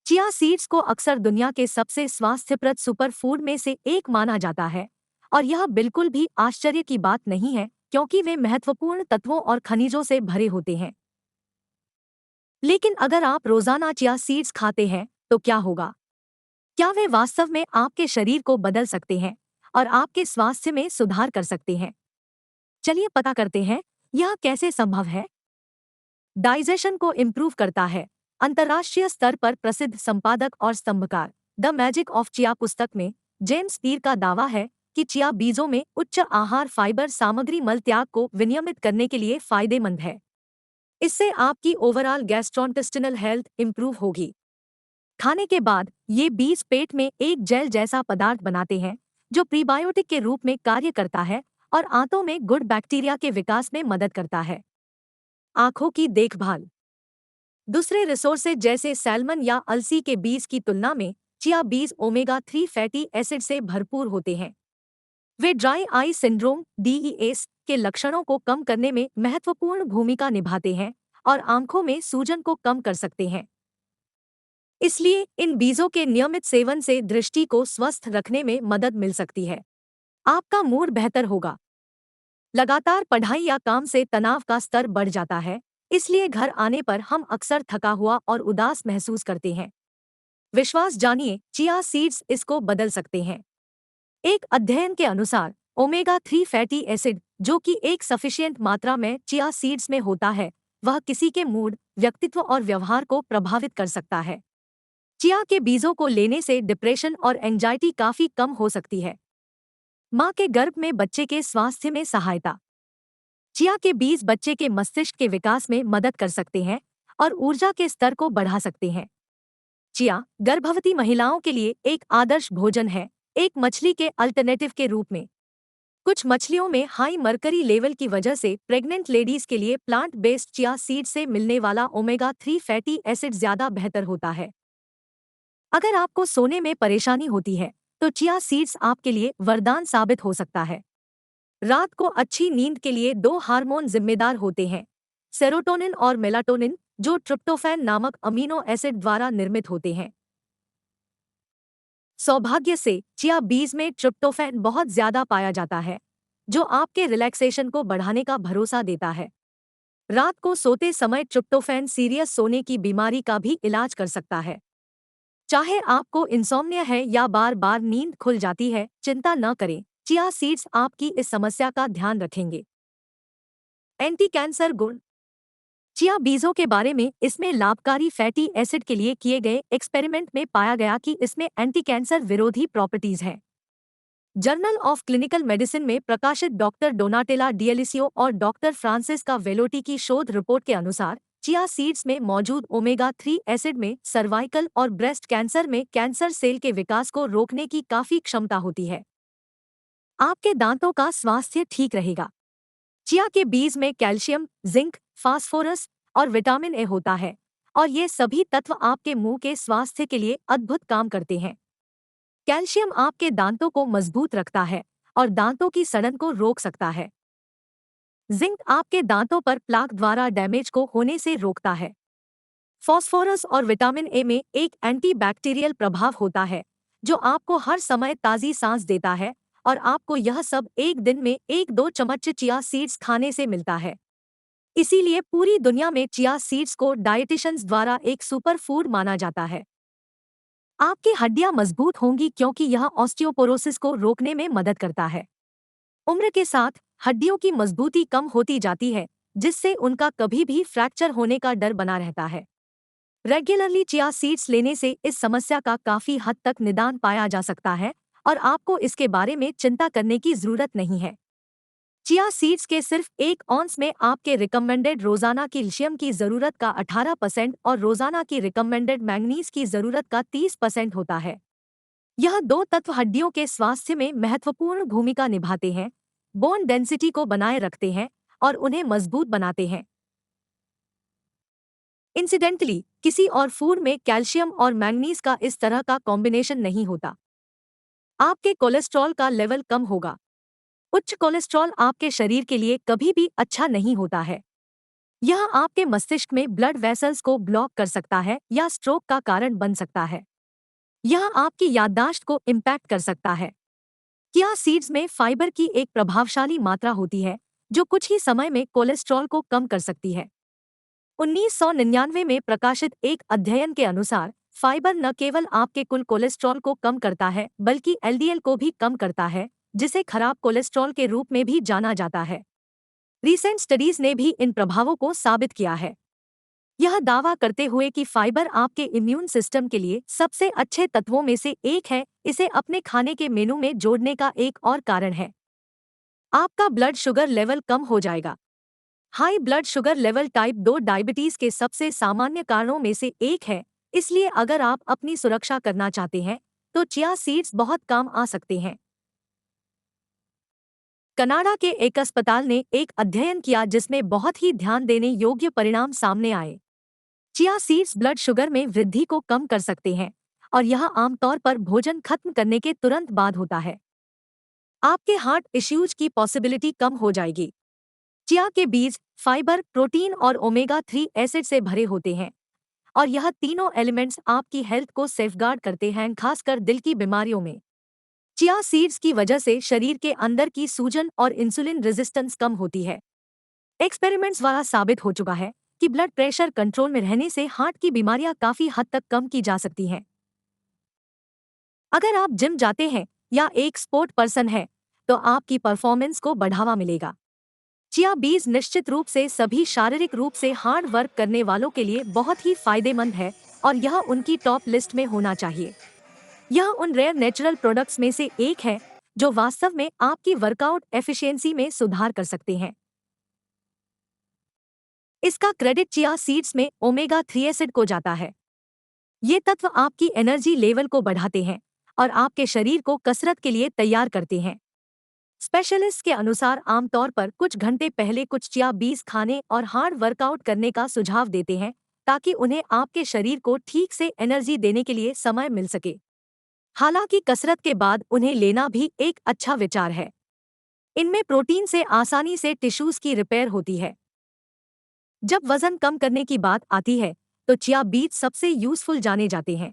Chia seeds को अक्सर दुनिया के सबसे स्वास्थ्यप्रद सुपर फूड में से एक माना जाता है और यह बिल्कुल भी आश्चर्य की बात नहीं है क्योंकि वे महत्वपूर्ण तत्वों और खनिजों से भरे होते हैं। लेकिन अगर आप रोजाना चिया सीड्स खाते हैं तो क्या होगा? क्या वे वास्तव में आपके शरीर को बदल सकते हैं और आपके स्वास्थ्य में सुधार कर सकते हैं? चलिए पता करते हैं यह कैसे संभव है। डाइजेशन को इम्प्रूव करता है। अंतर्राष्ट्रीय स्तर पर प्रसिद्ध संपादक और स्तंभकार द मैजिक ऑफ चिया पुस्तक में जेम्स पीर का दावा है कि चिया बीजों में उच्च आहार फाइबर सामग्री मल त्याग को विनियमित करने के लिए फायदेमंद है। इससे आपकी ओवरऑल गैस्ट्रोइंटेस्टिनल हेल्थ इम्प्रूव होगी। खाने के बाद ये बीज पेट में एक जेल जैसा पदार्थ बनाते हैं जो प्रीबायोटिक के रूप में कार्य करता है और आंतों में गुड बैक्टीरिया के विकास में मदद करता है। आंखों की देखभाल। दूसरे रिसोर्सेज जैसे सैल्मन या अलसी के बीज की तुलना में चिया बीज ओमेगा 3 फैटी एसिड से भरपूर होते हैं। वे ड्राई आई सिंड्रोम DES के लक्षणों को कम करने में महत्वपूर्ण भूमिका निभाते हैं और आंखों में सूजन को कम कर सकते हैं। इसलिए इन बीजों के नियमित सेवन से दृष्टि को स्वस्थ रखने में मदद मिल सकती है। आपका मूड बेहतर होगा। लगातार पढ़ाई या काम से तनाव का स्तर बढ़ जाता है, इसलिए घर आने पर हम अक्सर थका हुआ और उदास महसूस करते हैं। विश्वास जानिए, चिया सीड्स इसको बदल सकते हैं। एक अध्ययन के अनुसार ओमेगा 3 फैटी एसिड जो कि एक सफिशिएंट मात्रा में चिया सीड्स में होता है, वह किसी के मूड, व्यक्तित्व और व्यवहार को प्रभावित कर सकता है। चिया के बीजों को लेने से डिप्रेशन और एंजाइटी काफी कम हो सकती है। मां के गर्भ में बच्चे के स्वास्थ्य में सहायता। चिया के बीज बच्चे के मस्तिष्क के विकास में मदद कर सकते हैं और ऊर्जा के स्तर को बढ़ा सकते हैं। चिया गर्भवती महिलाओं के लिए एक आदर्श भोजन है, एक मछली के अल्टरनेटिव के रूप में। कुछ मछलियों में हाई मर्करी लेवल की वजह से प्रेग्नेंट लेडीज के लिए प्लांट बेस्ड चिया सीड से मिलने वाला ओमेगा 3 फैटी एसिड ज्यादा बेहतर होता है। अगर आपको सोने में परेशानी होती है तो चिया सीड्स आपके लिए वरदान साबित हो सकता है। रात को अच्छी नींद के लिए दो हार्मोन जिम्मेदार होते हैं, सेरोटोनिन और मेलाटोनिन, जो ट्रिप्टोफैन नामक अमीनो एसिड द्वारा निर्मित होते हैं। सौभाग्य से चिया बीज में ट्रिप्टोफैन बहुत ज्यादा पाया जाता है, जो आपके रिलैक्सेशन को बढ़ाने का भरोसा देता है। रात को सोते समय ट्रिप्टोफैन सीरियस सोने की बीमारी का भी इलाज कर सकता है। चाहे आपको इंसोम्निया है या बार बार नींद खुल जाती है, चिंता न करें, चिया सीड्स आपकी इस समस्या का ध्यान रखेंगे। एंटी कैंसर गुण। चिया बीजों के बारे में इसमें लाभकारी फैटी एसिड के लिए किए गए एक्सपेरिमेंट में पाया गया कि इसमें एंटी कैंसर विरोधी प्रॉपर्टीज हैं। जर्नल ऑफ क्लिनिकल मेडिसिन में प्रकाशित डॉक्टर डोनाटेला डिएलिसियो और डॉक्टर फ्रांसिस्का वेलोटी की शोध रिपोर्ट के अनुसार चिया सीड्स में मौजूद ओमेगा 3 एसिड में सर्वाइकल और ब्रेस्ट कैंसर में कैंसर सेल के विकास को रोकने की काफी क्षमता होती है। आपके दांतों का स्वास्थ्य ठीक रहेगा। चिया के बीज में कैल्शियम, जिंक, फास्फोरस और विटामिन ए होता है और ये सभी तत्व आपके मुंह के स्वास्थ्य के लिए अद्भुत काम करते हैं। कैल्शियम आपके दांतों को मजबूत रखता है और दांतों की सड़न को रोक सकता है। जिंक आपके दांतों पर प्लाक द्वारा डैमेज को होने से रोकता है। फास्फोरस और विटामिन ए में एक एंटीबैक्टीरियल प्रभाव होता है, जो आपको हर समय ताज़ी सांस देता है और आपको यह सब एक दिन में 1-2 चम्मच चिया सीड्स खाने से मिलता है। इसीलिए पूरी दुनिया में चिया सीड्स को डाइटिशियंस द्वारा एक सुपर फूड माना जाता है। आपकी हड्डियां मजबूत होंगी क्योंकि यह ऑस्टियोपोरोसिस को रोकने में मदद करता है। उम्र के साथ हड्डियों की मजबूती कम होती जाती है, जिससे उनका कभी भी फ्रैक्चर होने का डर बना रहता है। रेगुलरली चिया सीड्स लेने से इस समस्या का काफी हद तक निदान पाया जा सकता है और आपको इसके बारे में चिंता करने की जरूरत नहीं है। चिया सीड्स के सिर्फ 1 औंस में आपके रिकमेंडेड रोजाना कैल्शियम की जरूरत का 18% और रोजाना की रिकमेंडेड मैंगनीज की जरूरत का 30% होता है। यह दो तत्व हड्डियों के स्वास्थ्य में महत्वपूर्ण भूमिका निभाते हैं, बोन डेंसिटी को बनाए रखते हैं और उन्हें मजबूत बनाते हैं। इंसिडेंटली, किसी और फूड में कैल्शियम और मैंगनीज का इस तरह का कॉम्बिनेशन नहीं होता। आपके कोलेस्ट्रॉल का लेवल कम होगा। उच्च कोलेस्ट्रॉल आपके शरीर के लिए कभी भी अच्छा नहीं होता है। यह आपके मस्तिष्क में ब्लड वेसल्स को ब्लॉक कर सकता है या स्ट्रोक का कारण बन सकता है। यह आपकी याददाश्त को इम्पैक्ट कर सकता है। चिया सीड्स में फाइबर की एक प्रभावशाली मात्रा होती है जो कुछ ही समय में कोलेस्ट्रॉल को कम कर सकती है। 1999 में प्रकाशित एक अध्ययन के अनुसार फाइबर न केवल आपके कुल कोलेस्ट्रॉल को कम करता है बल्कि एलडीएल को भी कम करता है, जिसे खराब कोलेस्ट्रॉल के रूप में भी जाना जाता है। रीसेंट स्टडीज ने भी इन प्रभावों को साबित किया है, यह दावा करते हुए कि फाइबर आपके इम्यून सिस्टम के लिए सबसे अच्छे तत्वों में से एक है। इसे अपने खाने के मेनू में जोड़ने का एक और कारण है, आपका ब्लड शुगर लेवल कम हो जाएगा। High blood sugar level type 2 diabetes के सबसे सामान्य कारणों में से एक है, इसलिए अगर आप अपनी सुरक्षा करना चाहते हैं तो चिया सीड्स बहुत काम आ सकते हैं। कनाडा के एक अस्पताल ने एक अध्ययन किया जिसमें बहुत ही ध्यान देने योग्य परिणाम सामने आए। चिया सीड्स ब्लड शुगर में वृद्धि को कम कर सकते हैं और यह आमतौर पर भोजन खत्म करने के तुरंत बाद होता है। आपके हार्ट इश्यूज की पॉसिबिलिटी कम हो जाएगी। चिया के बीज फाइबर, प्रोटीन और ओमेगा 3 एसिड से भरे होते हैं और यह तीनों एलिमेंट्स आपकी हेल्थ को सेफगार्ड करते हैं, खासकर दिल की बीमारियों में। चिया सीड्स की वजह से शरीर के अंदर की सूजन और इंसुलिन रेजिस्टेंस कम होती है। एक्सपेरिमेंट्स द्वारा साबित हो चुका है कि ब्लड प्रेशर कंट्रोल में रहने से हार्ट की बीमारियां काफी हद तक कम की जा सकती हैं। अगर आप जिम जाते हैं या एक स्पोर्ट पर्सन है तो आपकी परफॉर्मेंस को बढ़ावा मिलेगा। चिया बीज निश्चित रूप से सभी शारीरिक रूप से हार्ड वर्क करने वालों के लिए बहुत ही फायदेमंद है और यह उनकी टॉप लिस्ट में होना चाहिए। यह उन रेयर नेचुरल प्रोडक्ट्स में से एक है जो वास्तव में आपकी वर्कआउट एफिशिएंसी में सुधार कर सकते हैं। इसका क्रेडिट चिया सीड्स में ओमेगा 3 एसिड को जाता है। ये तत्व आपकी एनर्जी लेवल को बढ़ाते हैं और आपके शरीर को कसरत के लिए तैयार करते हैं। स्पेशलिस्ट के अनुसार आमतौर पर कुछ घंटे पहले कुछ चिया बीज खाने और हार्ड वर्कआउट करने का सुझाव देते हैं ताकि उन्हें आपके शरीर को ठीक से एनर्जी देने के लिए समय मिल सके। हालांकि कसरत के बाद उन्हें लेना भी एक अच्छा विचार है। इनमें प्रोटीन से आसानी से टिश्यूज की रिपेयर होती है। जब वजन कम करने की बात आती है तो चिया बीज सबसे यूजफुल जाने जाते हैं।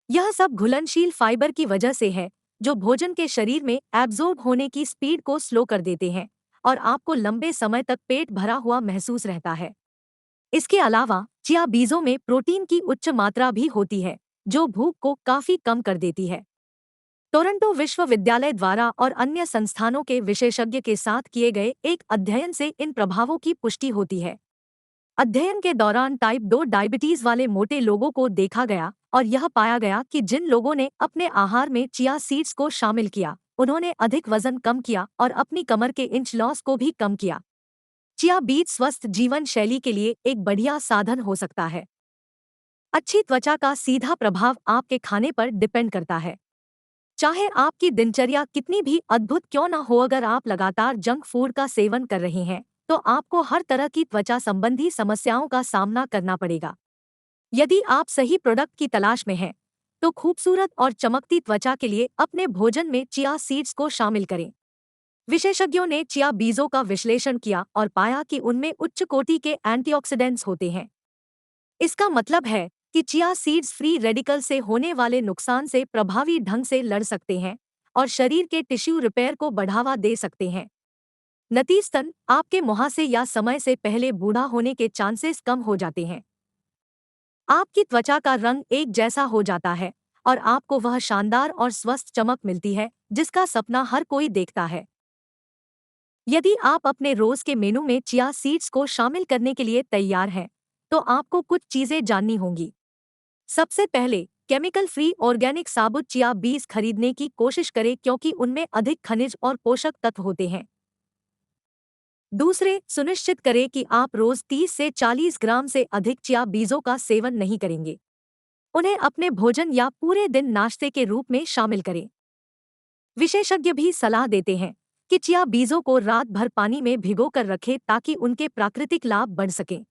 यह सब घुलनशील फाइबर की वजह से है जो भोजन के शरीर में एब्जॉर्ब होने की स्पीड को स्लो कर देते हैं और आपको लंबे समय तक पेट भरा हुआ महसूस रहता है। इसके अलावा चिया बीजों में प्रोटीन की उच्च मात्रा भी होती है जो भूख को काफी कम कर देती है। टोरंटो विश्वविद्यालय द्वारा और अन्य संस्थानों के विशेषज्ञ के साथ किए गए एक अध्ययन से इन प्रभावों की पुष्टि होती है। अध्ययन के दौरान टाइप 2 डायबिटीज वाले मोटे लोगों को देखा गया और यह पाया गया कि जिन लोगों ने अपने आहार में चिया सीड्स को शामिल किया उन्होंने अधिक वजन कम किया और अपनी कमर के इंच लॉस को भी कम किया। चिया बीज स्वस्थ जीवन शैली के लिए एक बढ़िया साधन हो सकता है। अच्छी त्वचा का सीधा प्रभाव आपके खाने पर डिपेंड करता है। चाहे आपकी दिनचर्या कितनी भी अद्भुत क्यों न हो, अगर आप लगातार जंक फूड का सेवन कर रहे हैं तो आपको हर तरह की त्वचा संबंधी समस्याओं का सामना करना पड़ेगा। यदि आप सही प्रोडक्ट की तलाश में हैं, तो खूबसूरत और चमकती त्वचा के लिए अपने भोजन में चिया सीड्स को शामिल करें। विशेषज्ञों ने चिया बीजों का विश्लेषण किया और पाया कि उनमें उच्च कोटि के एंटीऑक्सीडेंट्स होते हैं। इसका मतलब है कि चिया सीड्स फ्री रेडिकल से होने वाले नुकसान से प्रभावी ढंग से लड़ सकते हैं और शरीर के टिश्यू रिपेयर को बढ़ावा दे सकते हैं। नतीजतन आपके मुहासे या समय से पहले बूढ़ा होने के चांसेस कम हो जाते हैं। आपकी त्वचा का रंग एक जैसा हो जाता है और आपको वह शानदार और स्वस्थ चमक मिलती है जिसका सपना हर कोई देखता है। यदि आप अपने रोज के मेनू में चिया सीड्स को शामिल करने के लिए तैयार हैं, तो आपको कुछ चीजें जाननी होंगी। सबसे पहले, केमिकल फ्री ऑर्गेनिक साबुत चिया बीज खरीदने की कोशिश करें क्योंकि उनमें अधिक खनिज और पोषक तत्व होते हैं। दूसरे, सुनिश्चित करें कि आप रोज 30 से 40 ग्राम से अधिक चिया बीजों का सेवन नहीं करेंगे। उन्हें अपने भोजन या पूरे दिन नाश्ते के रूप में शामिल करें। विशेषज्ञ भी सलाह देते हैं कि चिया बीजों को रात भर पानी में भिगोकर रखें ताकि उनके प्राकृतिक लाभ बढ़ सकें।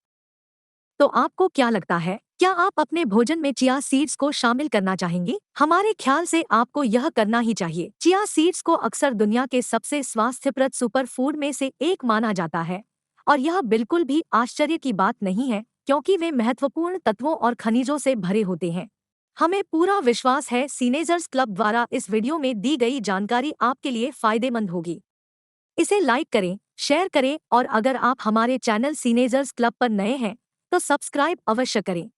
तो आपको क्या लगता है, क्या आप अपने भोजन में चिया सीड्स को शामिल करना चाहेंगे? हमारे ख्याल से आपको यह करना ही चाहिए। चिया सीड्स को अक्सर दुनिया के सबसे स्वास्थ्यप्रद सुपर फूड में से एक माना जाता है और यह बिल्कुल भी आश्चर्य की बात नहीं है, क्योंकि वे महत्वपूर्ण तत्वों और खनिजों से भरे होते हैं। हमें पूरा विश्वास है सीनेजर्स क्लब द्वारा इस वीडियो में दी गई जानकारी आपके लिए फायदेमंद होगी। इसे लाइक करें, शेयर करें और अगर आप हमारे चैनल सीनेजर्स क्लब पर नए हैं तो सब्सक्राइब अवश्य करें।